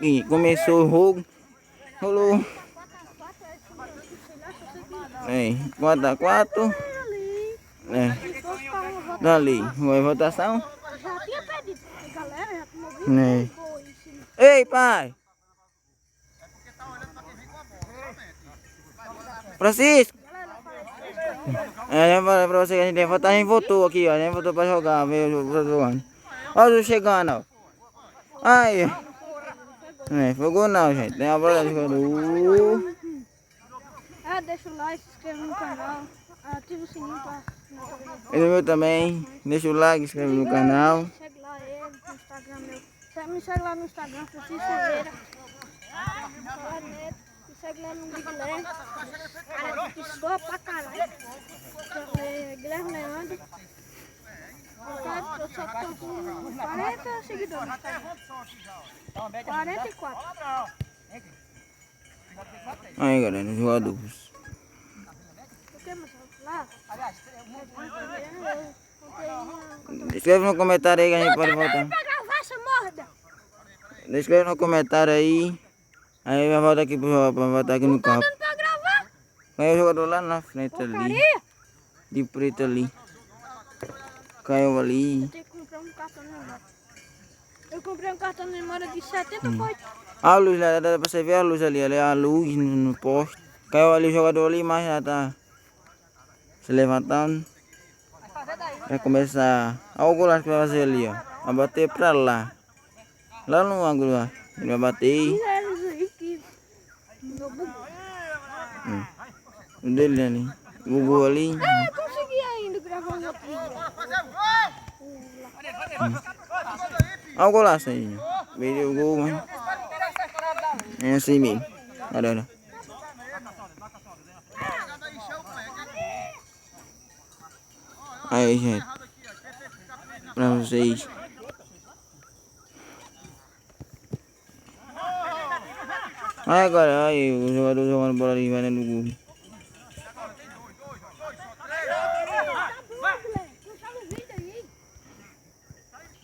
E começou o jogo. Rolou. É, 4x4. É. Dali. Vai votação? Já tinha pedido. A galera já tomou 20 gols. Ei, pai! Francisco! É, já falei pra você que a gente tem que votar, a gente votou aqui, ó. A gente votou pra jogar, veio jogando. Olha o chegando, ó. Aí. É, foi gol não, gente. Tem uma bola de jogador. Deixa o like, se inscreva no canal, ativa o sininho pra... E no meu também. Deixa o like, inscreve no canal. Segue lá ele no Instagram meu. Me segue lá no Instagram, Francisco Silveira. Me segue lá no Guilherme. Cara, que soa pra caralho. Guilherme Leandro. Eu só tô com 40 seguidores. 44. Aí, galera, jogadores. O que, moço? Lá? Escreve no comentário aí que a gente pode voltar. Pra gravar essa morda! Escreve no comentário aí. Aí vai voltar aqui pra voltar aqui no campo. Dando pra gravar? Caiu o jogador lá na frente ali. Porcaria! De preto ali. Caiu ali. Eu tenho que comprar um cartão de memória. Eu comprei um cartão de memória de 70 foi. A luz lá, dá pra você ver a luz ali, ali a luz no poste. Caiu ali o jogador ali, mas já tá se levantando. Vai começar. Olha o golaço que vai fazer ali, ó. Vai bater pra lá. Lá no ângulo lá. Ele vai bater. O dele ali. O gol ali. Consegui ainda gravar um outro vídeo. Olha o golaço aí. Veio o gol, mas... É assim mesmo. Olha. Aí, gente. Pra vocês. Aí, agora, aí, o jogador jogando bola ali, vai dentro do gol.